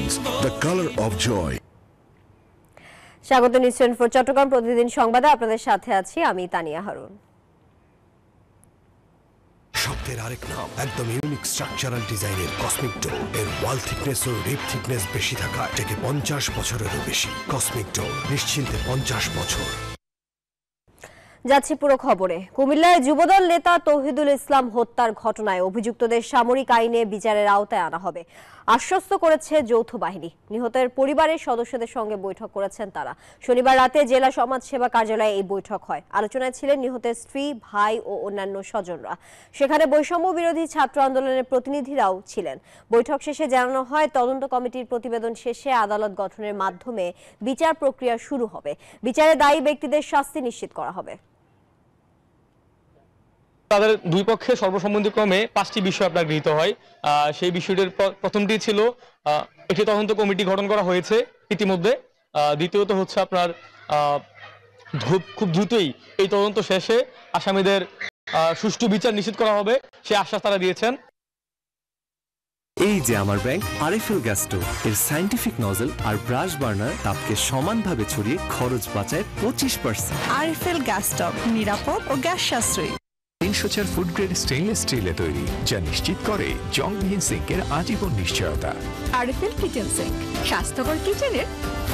Diamonds, the color of joy. স্বাগত news for Chittagong প্রতিদিন সংবাদে আপনাদের সাথে আছি আমি তানিয়া হারুন। শব্দের আরেক নাম, একদম ইউনিক স্ট্রাকচারাল ডিজাইনের কসমিক ডোর এর ওয়াল থিকনেস ও রিপ থিকনেস বেশি থাকা থেকে 50 বছরেরও বেশি। কসমিক ডোর, নিশ্চিন্তে 50 বছর। যাচ্ছি পুরো খবরে। কুমিল্লায় যুবদল নেতা তৌহিদুল ইসলাম হত্যার ঘটনায় অভিযুক্তদের সামরিক আইনে বিচারের আওতায় আনা হবে আশ্বস্ত করেছে যৌথ বাহিনী। নিহতের পরিবারের সদস্যদের সঙ্গে বৈঠক করেছেন তারা। শনিবার রাতে জেলা সমাজ সেবা কার্যালয়ে এই বৈঠক হয়। আলোচনায় ছিলেন নিহতের স্ত্রী, ভাই ও অন্যান্য স্বজনরা। সেখানে বৈষম্য বিরোধী ছাত্র আন্দোলনের প্রতিনিধিরাও ছিলেন। বৈঠক শেষে জানানো হয়, তদন্ত কমিটির প্রতিবেদন শেষে আদালত গঠনের মাধ্যমে বিচার প্রক্রিয়া শুরু হবে। বিচারে দায়ী ব্যক্তিদের শাস্তি নিশ্চিত করা হবে। তাদের দুই পক্ষে সর্বসম্মতিক্রমে 5টি বিষয় আপনার গৃহীত হয়। সেই বিষয়টির প্রথমটি ছিল একটি তদন্ত কমিটি গঠন করা হয়েছে ইতিমধ্যে। দ্বিতীয়ত হচ্ছে আপনার খুব দ্রুতই এই তদন্ত শেষে আসামিদের সুষ্ঠু বিচার নিশ্চিত করা হবে, সে আশ্বাস তারা দিয়েছেন। এই যে আমার ব্যাংক আরএফএল গ্যাস স্টোভ, এর সায়েন্টিফিক নজল আর ব্রাশ বার্নার তাপকে সমানভাবে ছড়িয়ে খরচ বাঁচায় 25%। আরএফএল গ্যাস স্টোভ নিরাপদ ও গ্যাস সাশ্রয়ী। 304 ফুড গ্রেড স্টেইনলেস স্টিলে তৈরি, যা নিশ্চিত করে জংবিহীন সিঙ্কের আজীবন নিশ্চয়তা। আরএফএল কিচেন সিঙ্ক, স্বাস্থ্যকর কিচেনের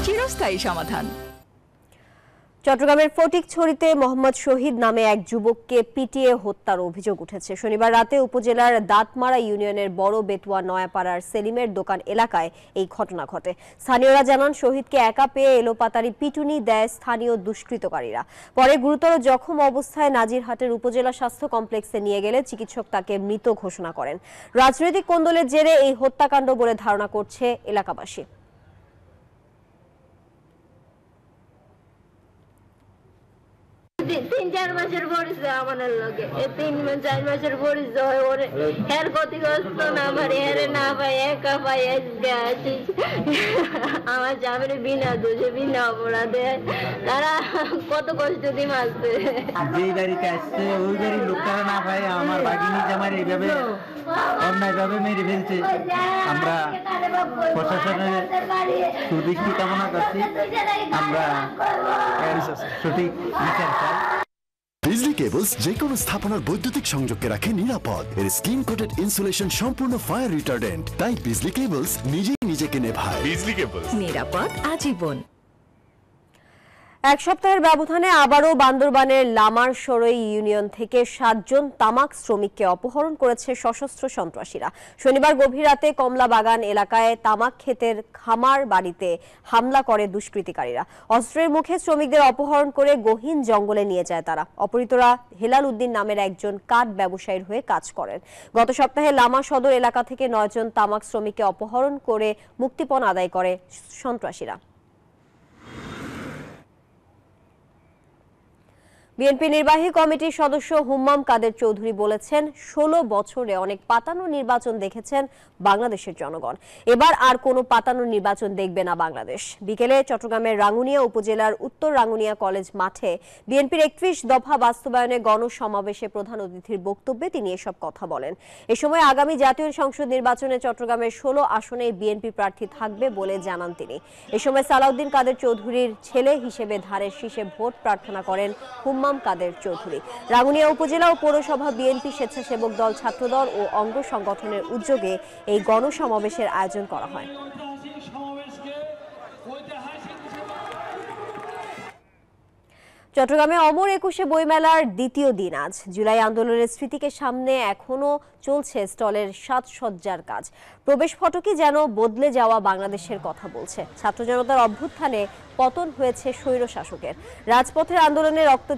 চিরস্থায়ী সমাধান। চট্টগ্রামের ফটিকছড়িতে মোহাম্মদ শহীদ নামে এক যুবককে পিটিয়ে হত্যার অভিযোগ উঠেছে। শনিবার রাতে উপজেলার দাঁতমারা ইউনিয়নের বড় বেতুয়া নয়াপাড়ার সেলিমের দোকান এলাকায় এই ঘটনা ঘটে। স্থানীয়রা জানান, শহীদকে একা পেয়ে এলোপাতাড়ি পিটুনি দেয় স্থানীয় দুষ্কৃতকারীরা। পরে গুরুতর জখম অবস্থায় নাজিরহাটের উপজেলা স্বাস্থ্য কমপ্লেক্সে নিয়ে গেলে চিকিৎসক তাকে মৃত ঘোষণা করেন। রাজনৈতিক কোন্দলের জেরে এই হত্যাকাণ্ড বলে ধারণা করছে এলাকাবাসী। 3-4 মাসের পরিচয় আমার লগে, 3-4 মাসের পরিচয় ওরে হের ক্ষতিগ্রস্ত না পারি, হেরে না পাই, একা পাই, আছি আমার স্বামীর বিনা দোষে বিনা অপরাধে তারা কত কষ্ট দিয়ে মারছে। যেই বাড়িতে আসছে ওই বাড়ির লোকটা না পাই আমার বাগিনী জামার এইভাবে অন্যায়ভাবে মেরে ফেলছে। আমরা প্রশাসনের সুদৃষ্টি কামনা করছি, আমরা সঠিক বিচার চাই। বিজলি কেবলস যে কোনো স্থাপনার বৈদ্যুতিক সংযোগকে রাখে নিরাপদ। এর স্কিন কোটেড ইনসুলেশন সম্পূর্ণ ফায়ার রিটার্ডেন্ট, তাই বিজলি কেবলস নিজেই নিজেকে নেভায়। বিজলি কেবলস, নিরাপদ আজীবন। এক সপ্তাহের ব্যবধানে আবারও বান্দরবানের লামার সরই ইউনিয়ন থেকে 7 জন তামাক শ্রমিককে অপহরণ করেছে সশস্ত্র সন্ত্রাসীরা। শনিবার গভীর রাতে কমলা বাগান এলাকায় তামাক ক্ষেতের খামার বাড়িতে হামলা করে দুষ্কৃতিকারীরা। অস্ত্রের মুখে শ্রমিকদের অপহরণ করে গহীন জঙ্গলে নিয়ে যায় তারা। অপহৃতরা হেলাল উদ্দিন নামের একজন কাঠ ব্যবসায়ীর হয়ে কাজ করেন। গত সপ্তাহে লামা সদর এলাকা থেকে 9 জন তামাক শ্রমিককে অপহরণ করে মুক্তিপণ আদায় করে সন্ত্রাসীরা। বিএনপি নির্বাহী কমিটির সদস্য হুম্মাম কাদের চৌধুরী বলেছেন, 16 বছরে অনেক পাতানো নির্বাচন দেখেছেন বাংলাদেশের জনগণ। এবার আর কোনো পাতানো নির্বাচন দেখবে না বাংলাদেশ। বিকেলে চট্টগ্রামের রাঙ্গুনিয়া উপজেলার উত্তর রাঙ্গুনিয়া কলেজ মাঠে বিএনপির 31 দফা বাস্তবায়নে গণসমাবেশে প্রধান অতিথির বক্তব্যে তিনি এসব কথা বলেন। এ সময় আগামী জাতীয় সংসদ নির্বাচনে চট্টগ্রামের 16 আসনে বিএনপি প্রার্থী থাকবে বলে জানান তিনি। এ সময় সালাউদ্দিন কাদের চৌধুরীর ছেলে হিসেবে ধানের শীষে ভোট প্রার্থনা করেন হুম্মাম কাদের চৌধুরী। রাঙ্গুনিয়া উপজেলা ও পৌরসভা বিএনপি, স্বেচ্ছাসেবক দল, ছাত্রদল ও অঙ্গ সংগঠনের উদ্যোগে এই গণসমাবেশের আয়োজন করা হয়। চট্টগ্রামে অমর 21শে বইমেলার দ্বিতীয় দিন আজ। জুলাই আন্দোলনের স্মৃতিকে সামনে এখনো চলছে স্টলের সাজসজ্জার কাজ। প্রবেশ ফটকই যেন বদলে যাওয়া বাংলাদেশের কথা বলছে। ছাত্র জনতার অভ্যুত্থানে পতন হয়েছে স্বৈর শাসকের। রাজপথের আন্দোলনে রক্ত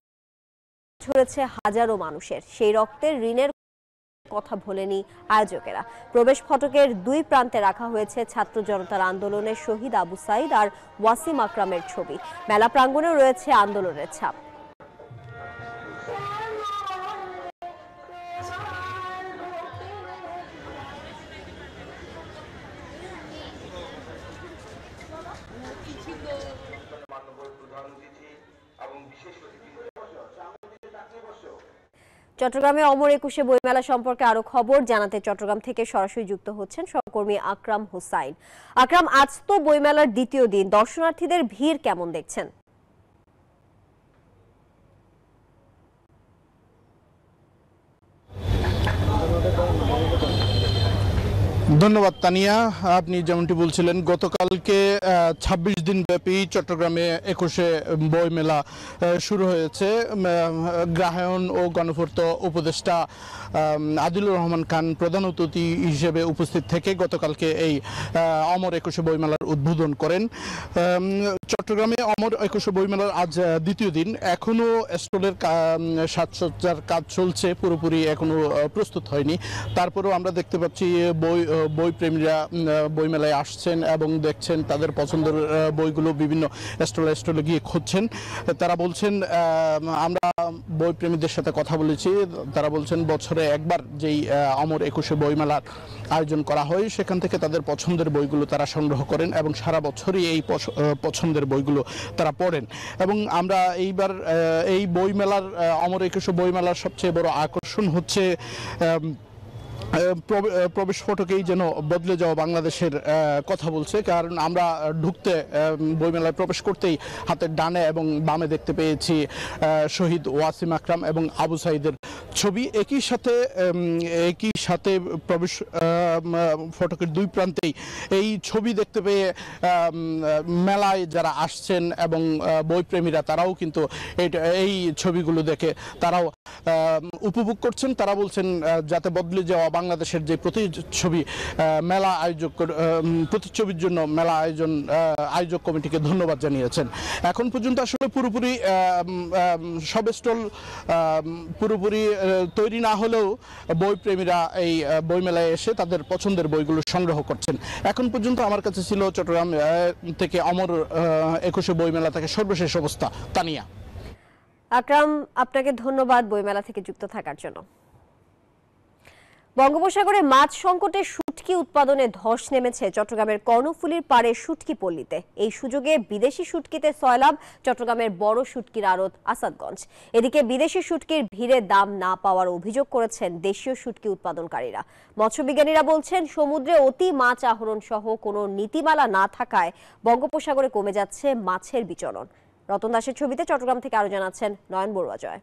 ঝরেছে হাজারো মানুষের। সেই রক্তের ঋণের কথা ভোলেনি আয়োজকেরা। প্রবেশ ফটকের 2 প্রান্তে রাখা হয়েছে ছাত্র জনতার আন্দোলনের শহীদ আবু সাইদ আর ওয়াসিম আকরামের ছবি। মেলা প্রাঙ্গণেও রয়েছে আন্দোলনের ছাপ। চট্টগ্রামে অমর একুশে বইমেলা সম্পর্কে আরো খবর জানাতে চট্টগ্রাম থেকে সরাসরি যুক্ত হচ্ছেন সহকর্মী আকরাম হোসাইন। আকরাম, আজ তো বইমেলার দ্বিতীয় দিন, দর্শনার্থীদের ভিড় কেমন দেখছেন? ধন্যবাদ তানিয়া। আপনি যেমনটি বলছিলেন, গতকালকে ২৬ দিন ব্যাপী চট্টগ্রামে ২১শে বইমেলা শুরু হয়েছে। গ্রাহায়ন ও গণপূর্ত উপদেষ্টা আদিলুর রহমান খান প্রধান অতিথি হিসেবে উপস্থিত থেকে গতকালকে এই অমর ২১শে বইমেলার উদ্বোধন করেন। চট্টগ্রামে অমর ২১শে বইমেলার আজ দ্বিতীয় দিন। এখনও স্টলের সাজসজ্জার কাজ চলছে, পুরোপুরি এখনও প্রস্তুত হয়নি। তারপরেও আমরা দেখতে পাচ্ছি বই প্রেমীরা বইমেলায় আসছেন এবং দেখছেন তাদের পছন্দের বইগুলো বিভিন্ন স্টলে গিয়ে খুঁজছেন। তারা বলছেন, আমরা বই প্রেমীদের সাথে কথা বলেছি, তারা বলছেন বছরে একবার যেই অমর ২১শে বইমেলার আয়োজন করা হয় সেখান থেকে তাদের পছন্দের বইগুলো তারা সংগ্রহ করেন এবং সারা বছরই এই পছন্দের বইগুলো তারা পড়েন। এবং আমরা এইবার এই বইমেলার অমর ২১শে বইমেলার সবচেয়ে বড় আকর্ষণ হচ্ছে প্রবেশ ফটকেই যেন বদলে যাওয়া বাংলাদেশের কথা বলছে। কারণ আমরা ঢুকতে বইমেলায় প্রবেশ করতেই হাতের ডানে এবং বামে দেখতে পেয়েছি শহীদ ওয়াসিম আকরাম এবং আবু সাইদের ছবি। একই সাথে প্রবেশ ফটকের দুই প্রান্তেই এই ছবি দেখতে পেয়ে মেলায় যারা আসছেন এবং বইপ্রেমীরা তারাও কিন্তু এই ছবিগুলো দেখে তারাও উপভোগ করছেন। তারা বলছেন যাতে বদলে যাওয়া বাংলাদেশের যে প্রতিচ্ছবি মেলা প্রতিচ্ছবির জন্য মেলা আয়োজক কমিটিকে ধন্যবাদ জানিয়েছেন। এখন পর্যন্ত আসলে পুরোপুরি সব স্টল পুরোপুরি তৈরি না হলেও বইপ্রেমীরা এই বইমেলায় এসে তাদের পছন্দের বইগুলো সংগ্রহ করছেন। এখন পর্যন্ত আমার কাছে ছিল চট্টগ্রাম থেকে অমর ২১শে বইমেলা থেকে সর্বশেষ অবস্থা। তানিয়া। আকরাম, আপনাকে ধন্যবাদ বইমেলা থেকে যুক্ত থাকার জন্য। বঙ্গোপসাগরে মাছ সংকটে শুটকি উৎপাদনে ধস নেমেছে চট্টগ্রামের কর্ণফুলীর পাড়ে শুটকি পল্লীতে। এই সুযোগে বিদেশি শুটকিতে সয়লাভ চট্টগ্রামের বড় শুটকির আড়ত আসাদগঞ্জ। এদিকে বিদেশি শুটকির ভিড়ে দাম না পাওয়ার অভিযোগ করেছেন দেশীয় শুটকি উৎপাদনকারীরা। মৎস্যবিজ্ঞানীরা বলছেন সমুদ্রে অতি মাছ আহরণ সহ কোনো নীতিমালা না থাকায় বঙ্গোপসাগরে কমে যাচ্ছে মাছের বিচরণ। রতন দাসের ছবিতে চট্টগ্রাম থেকে আরো জানাচ্ছেন নয়ন বড়ুয়া জয়।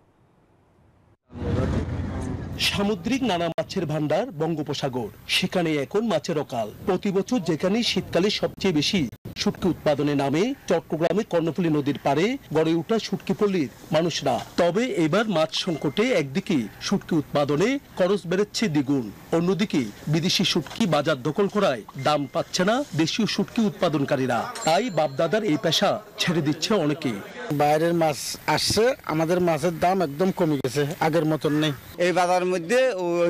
সামুদ্রিক নানা মাছের ভান্ডার বঙ্গোপসাগর, সেখানে এখন মাছের অকাল। প্রতি বছর যেখানে শীতকালে সবচেয়ে বেশি শুটকি উৎপাদনে নামে চট্টগ্রামের কর্ণফুলী নদীর পাড়ে গড়ে ওঠা শুটকি পল্লীর মানুষরা। তবে এবার মাছ সংকটে একদিকে শুটকি উৎপাদনে খরচ বেড়েছে দ্বিগুণ, অন্যদিকে বিদেশি শুটকি বাজার দখল করায় দাম পাচ্ছে না দেশীয় শুটকি উৎপাদনকারীরা। তাই বাপদাদার এই পেশা ছেড়ে দিচ্ছে অনেকে। বাইরের মাছ আসছে, আমাদের মাছের দাম একদম কমে গেছে, আগের মতন নেই। এই বাজারের মধ্যে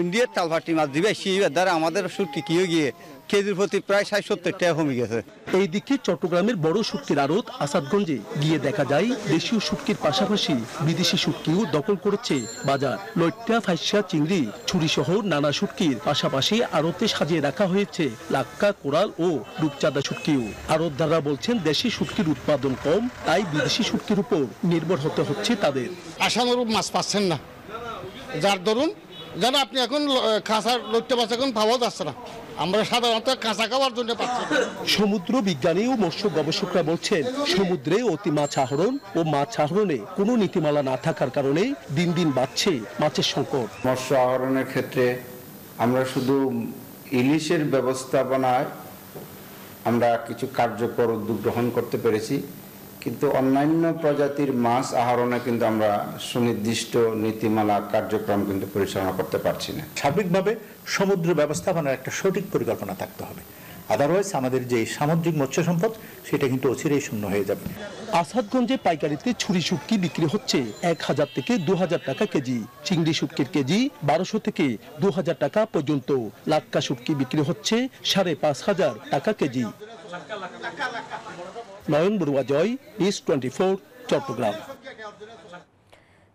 ইন্ডিয়ার তালভাটি মাছ দিবে, সেই দ্বারা আমাদের শুটকি কিও গিয়ে কেজির প্রতি প্রায় ৬০-৭০ টাকা কমে গেছে। এইদিকে চট্টগ্রামের বড় শুটকির আড়ত আসাদগঞ্জে গিয়ে দেখা যায় দেশীয় শুটকির পাশাপাশি বিদেশি শুটকিও দখল করেছে বাজার। লইট্টা, ফাইসা, চিংড়ি, ছুরি সহ নানা শুটকির পাশাপাশি আড়তে সাজিয়ে রাখা হয়েছে লাক্কা, কোরাল ও রূপচাঁদা শুটকিও। আড়তদাররা বলছেন দেশি শুটকির উৎপাদন কম, তাই বিদেশি শুটকির উপর নির্ভর হতে হচ্ছে তাদের। আশানুরূপ মাছ পাচ্ছেন না, যার দরুন যেন আপনি এখন কাঁচা লইট্টা মাছ এখন পাওয়া যাচ্ছে না, আমরা সাধারণত কাঁচা খাওয়ার জন্য পাচ্ছি। সমুদ্র বিজ্ঞানী ও মৎস্য গবেষকরা বলছেন সমুদ্রে অতি মাছ আহরণ ও মাছ আহরণে কোনো নীতিমালা না থাকার কারণে দিন দিন বাড়ছে মাছের সংকট। মৎস্য আহরণের ক্ষেত্রে আমরা শুধু ইলিশের ব্যবস্থাপনায় আমরা কিছু কার্যকর উদ্যোগ গ্রহণ করতে পেরেছি, কিন্তু অন্যান্য প্রজাতির মাছ আহরণে কিন্তু আমরা সুনির্দিষ্ট নীতিমালা কার্যক্রম কিন্তু পরিচালনা করতে পারছি না। সার্বিকভাবে সমুদ্র ব্যবস্থাপনার একটা সঠিক পরিকল্পনা থাকতে হবে, আদারওয়াইজ আমাদের যে সামুদ্রিক মৎস্য সম্পদ সেটা কিন্তু অচিরেই শূন্য হয়ে যাবে। আসাদগঞ্জে পাইকারিতে ছুরি শুটকি বিক্রি হচ্ছে ১,০০০ থেকে ২,০০০ টাকা কেজি, চিংড়ি শুটকির কেজি ১২০০ থেকে ২,০০০ টাকা পর্যন্ত, লাক্কা শুটকি বিক্রি হচ্ছে ৫,৫০০ টাকা কেজি। নয়ন বড়ুয়া জয়, নিউজ 24, চট্টগ্রাম।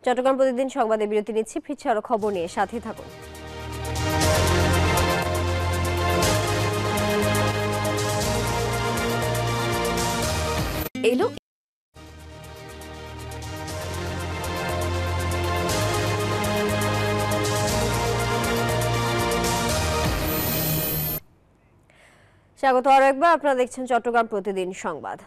চট্টগ্রাম প্রতিদিন সংবাদে বিরতি নিচ্ছি, ফিরছে আরো খবর নিয়ে, সাথে থাকুন। এলো স্বাগত আরো একবার, আপনারা দেখছেন চট্টগ্রাম প্রতিদিন সংবাদ।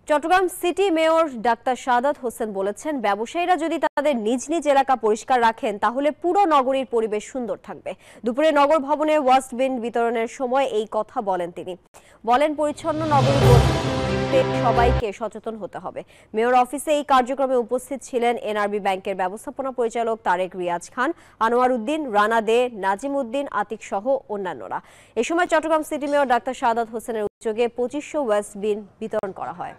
Chittagong city mayor doctor Shahadat Hossain বলেছেন, ব্যবসায়ীরা যদি তাদের নিজ নিজ এলাকা পরিষ্কার রাখেন তাহলে পুরো নগরীর পরিবেশ সুন্দর থাকবে। দুপুরে নগর ভবনে ওয়াস্ট বিন বিতরণের সময় এই কথা বলেন তিনি। বলেন, পরিচ্ছন্ন নগরী গড়তে সবাইকে সচেতন হতে হবে। মেয়র অফিসে এই কার্যক্রমে উপস্থিত ছিলেন এনআরবি ব্যাংকের ব্যবস্থাপনা পরিচালক তারেক রিয়াজ খান, আনোয়ার উদ্দিন, রানা দে, নাজিম উদ্দিন, আতিক সহ অন্যান্যরা। এ সময় চট্টগ্রাম সিটি মেয়র ডাক্তার শাহাদাত হোসেনের উদ্যোগে 2500 ওয়াস্ট বিন বিতরণ করা হয়।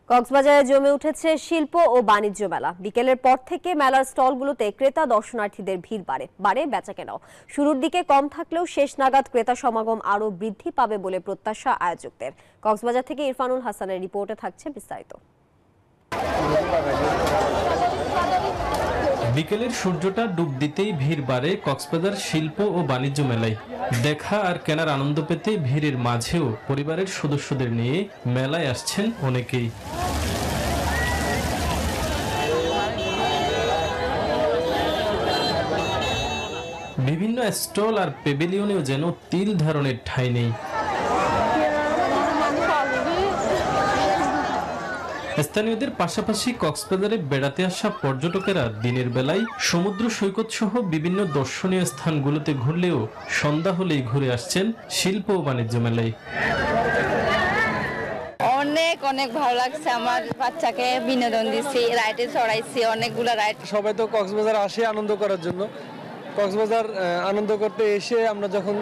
কক্সবাজারে জমে উঠেছে শিল্প ও বাণিজ্য মেলা। বিকেলের পর থেকে মেলার স্টলগুলোতে ক্রেতা দর্শনার্থীদের ভিড় বাড়ে বেচাকেনাও শুরুর দিকে কম থাকলেও শেষ নাগাদ ক্রেতা সমাগম আরও বৃদ্ধি পাবে বলে প্রত্যাশা আয়োজকদের। কক্সবাজার থেকে ইরফানুল হাসানের রিপোর্টে থাকছে বিস্তারিত। বিকেলের সূর্যটা ডুব দিতেই ভিড় বাড়ে কক্সবাজার শিল্প ও বাণিজ্য মেলায়। দেখা আর কেনার আনন্দ পেতে ভিড়ের মাঝেও পরিবারের সদস্যদের নিয়ে মেলায় আসছেন অনেকেই। বিভিন্ন স্টল আর পেভিলিয়নেও যেন তিল ধারণের ঠাঁই নেই। স্থানীয়দের পাশাপাশি কক্সবাজারে বেড়াতে আসা পর্যটকেরা দিনের বেলায় সমুদ্র সৈকত সহ বিভিন্ন দর্শনীয় স্থানগুলোতে ঘুরলেও সন্ধ্যা হলেই ঘুরে আসছেন শিল্প ও বাণিজ্য মেলায়। অনেক অনেক ভালো লাগছে, আমার বাচ্চাকে বিনোদন দিচ্ছি, রাইডে চড়াইছি অনেকগুলো রাইড। সবাই তো কক্সবাজার আসে আনন্দ করার জন্য। কক্সবাজার আনন্দ করতে এসে আমরা যখন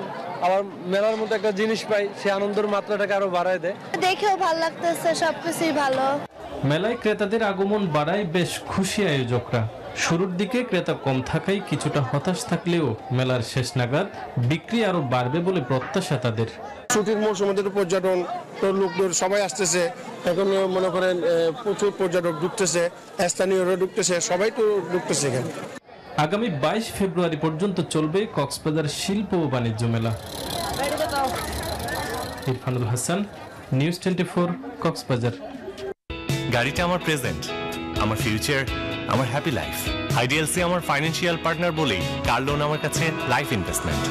আবার মেলার মতো একটা জিনিস পাই, সেই আনন্দের মাত্রাটাকে আরো বাড়ায় দেয়। দেখেও ভালো লাগতেছে, সবকিছুই ভালো। মেলায় ক্রেতাদের আগমন বাড়ায় বেশ খুশি আয়োজকরা। শুরুর দিকে ক্রেতা কম থাকায় কিছুটা হতাশ থাকলেও মেলার শেষ নাগাদ বিক্রি আরো বাড়বে বলে প্রত্যাশা তাদের। ছুটির মৌসুমে পর্যটন তো লোকদের সবাই আসতেছে, এখন মনে করেন প্রচুর পর্যটক ঢুকতেছে, স্থানীয়রা ঢুকতেছে, সবাই তো ঢুকতেছে এখানে। আগামী 22 ফেব্রুয়ারি পর্যন্ত চলবে কক্সবাজার শিল্প ও বাণিজ্য মেলা। ইরফানুল হাসান, নিউজ 24, কক্সবাজার। গাড়িটা আমার প্রেজেন্ট, আমার ফিউচার, আমার হ্যাপি লাইফ। আইডিএলসি আমার ফাইন্যান্সিয়াল পার্টনার বলেই কার লোন আমার কাছে লাইফ ইনভেস্টমেন্ট।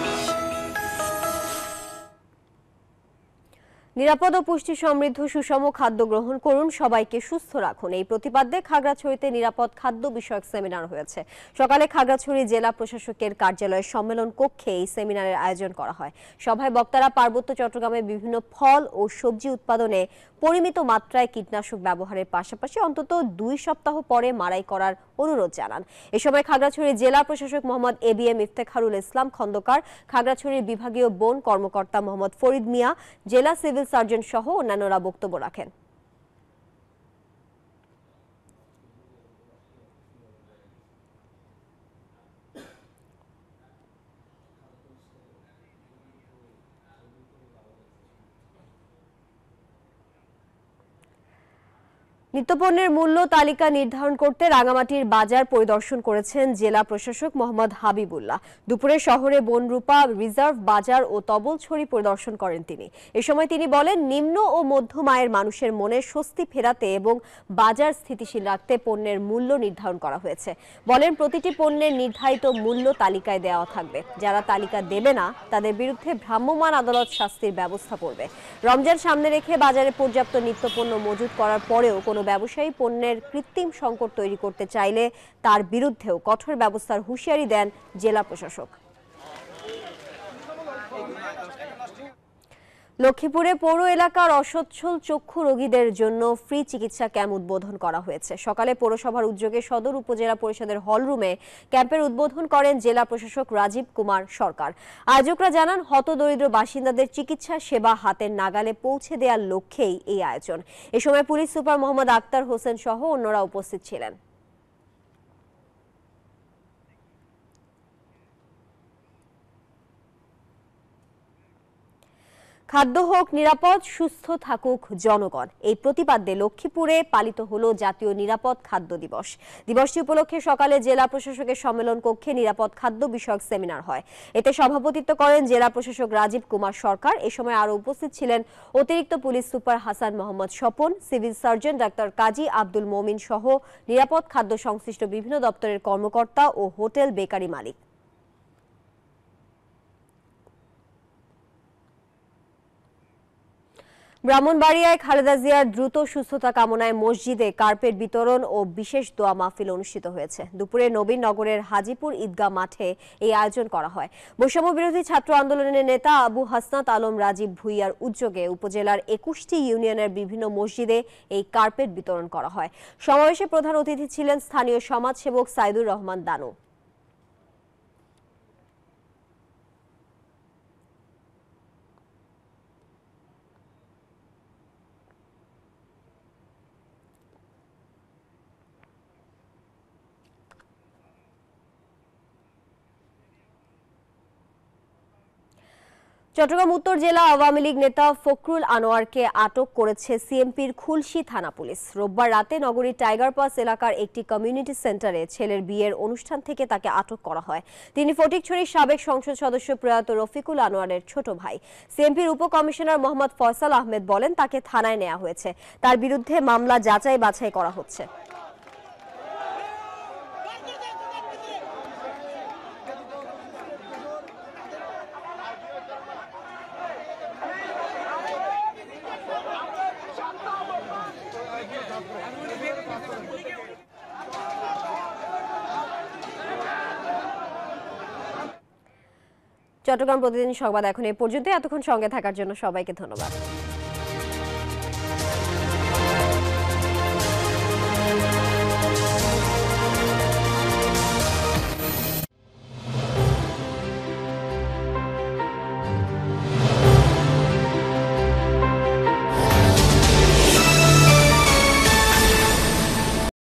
নিরাপদ ও পুষ্টি সমৃদ্ধ সুষম খাদ্য গ্রহণ করুন, সবাইকে সুস্থ রাখুন, এই প্রতিপাদ্যে খাগড়াছড়িতে নিরাপদ খাদ্য বিষয়ক সেমিনার হয়েছে। সকালে খাগড়াছড়ি জেলা প্রশাসকের কার্যালয়ের সম্মেলন কক্ষে এই সেমিনারের আয়োজন করা হয়। সভায় বক্তারা পার্বত্য চট্টগ্রামে বিভিন্ন ফল ও সবজি উৎপাদনে পরিমিত মাত্রায় কীটনাশক ব্যবহারের পাশাপাশি অন্তত 2 সপ্তাহ পরে মাড়াই করার অনুরোধ জানান। এ সময় খাগড়াছড়ি জেলা প্রশাসক মোহাম্মদ ABM ইফতেখারুল ইসলাম খন্দকার, খাগড়াছড়ির বিভাগীয় বন কর্মকর্তা মোহাম্মদ ফরিদ মিয়া, জেলা সিভিল সার্জন সহ অন্যান্যরা বক্তব্য রাখেন। নিত্যপণ্যের মূল্য তালিকা নির্ধারণ করতে রাঙামাটির বাজার পরিদর্শন করেছেন জেলা প্রশাসক মোহাম্মদ হাবিবুল্লাহ। দুপুরে শহরে বনরূপা, রিজার্ভ বাজার ও তবলছড়ি পরিদর্শন করেন তিনি। এ সময় তিনি বলেন, নিম্ন ও মধ্যম আয়ের মানুষের মনে স্বস্তি ফেরাতে এবং বাজার স্থিতিশীল রাখতে পণ্যের মূল্য নির্ধারণ করা হয়েছে। বলেন, প্রতিটি পণ্যের নির্ধারিত মূল্য তালিকায় দেওয়া থাকবে। যারা তালিকা দেবে না তাদের বিরুদ্ধে ভ্রাম্যমাণ আদালত শাস্তির ব্যবস্থা করবে। রমজান সামনে রেখে বাজারে পর্যাপ্ত নিত্যপণ্য মজুত করার পরেও কোনো ব্যবসায়ী পণ্যের কৃত্রিম সংকট তৈরি করতে চাইলে তার বিরুদ্ধেও কঠোর ব্যবস্থার হুঁশিয়ারি দেন জেলা প্রশাসক। লক্ষ্মীপুরে পৌর এলাকার অসচ্ছল চক্ষু রোগীদের জন্য ফ্রি চিকিৎসা ক্যাম্প উদ্বোধন করা হয়েছে। সকালে পৌরসভার উদ্যোগে সদর উপজেলা পরিষদের হলরুমে ক্যাম্পের উদ্বোধন করেন জেলা প্রশাসক রাজীব কুমার সরকার। আয়োজকরা জানান, হতদরিদ্র বাসিন্দাদের চিকিৎসা সেবা হাতের নাগালে পৌঁছে দেওয়ার লক্ষ্যেই এই আয়োজন। এ সময় পুলিশ সুপার মোহাম্মদ আক্তার হোসেন সহ অন্যরা উপস্থিত ছিলেন। খাদ্য হোক নিরাপদ, সুস্থ থাকুক জনগণ, এই প্রতিপাদ্যে লক্ষ্মীপুরে পালিত হলো জাতীয় নিরাপদ খাদ্য দিবস। দিবসটি উপলক্ষে সকালে জেলা প্রশাসকের সম্মেলন কক্ষে নিরাপদ খাদ্য বিষয়ক সেমিনার হয়। এতে সভাপতিত্ব করেন জেলা প্রশাসক রাজীব কুমার সরকার। এ সময় আরও উপস্থিত ছিলেন অতিরিক্ত police super Hasan Mohammad Swapan, civil surgeon doctor Kazi Abdul Momin সহ নিরাপদ খাদ্য সংশ্লিষ্ট বিভিন্ন দপ্তরের কর্মকর্তা ও হোটেল বেকারি মালিক। ব্রাহ্মণবাড়িয়ায় খালেদা জিয়ার দ্রুত সুস্থতা কামনায় মসজিদে কার্পেট বিতরণ ও বিশেষ দোয়া মাহফিল অনুষ্ঠিত হয়েছে। দুপুরে নবীনগরের হাজিপুর ঈদগাহ মাঠে এই আয়োজন করা হয়। বৈষম্য বিরোধী ছাত্র আন্দোলনের নেতা আবু হাসনাত আলম রাজীব ভুইয়ার উদ্যোগে উপজেলার 21টি ইউনিয়নের বিভিন্ন মসজিদে এই কার্পেট বিতরণ করা হয়। সমাবেশে প্রধান অতিথি ছিলেন স্থানীয় সমাজসেবক সাইদুর রহমান দানু। চট্টগ্রাম উত্তর জেলা আওয়ামী লীগ নেতা ফখরুল আনোয়ারকে আটক করেছে সিএমপির খুলশী থানা পুলিশ। রোববার রাতে নগরীর টাইগার পাস এলাকার একটি কমিউনিটি সেন্টারে ছেলের বিয়ের অনুষ্ঠান থেকে তাকে আটক করা হয়। তিনি ফটিকছড়ির সাবেক সংসদ সদস্য প্রয়াত রফিকুল আনোয়ারের ছোট ভাই। সিএমপির উপকমিশনার মোহাম্মদ ফয়সাল আহমেদ বলেন, তাকে থানায় নেওয়া হয়েছে। তার বিরুদ্ধে মামলা যাচাই বাছাই করা হচ্ছে। চট্টগ্রাম প্রতিদিন সংবাদ এখন এই পর্যন্ত। এতক্ষণ সঙ্গে থাকার জন্য সবাইকে ধন্যবাদ।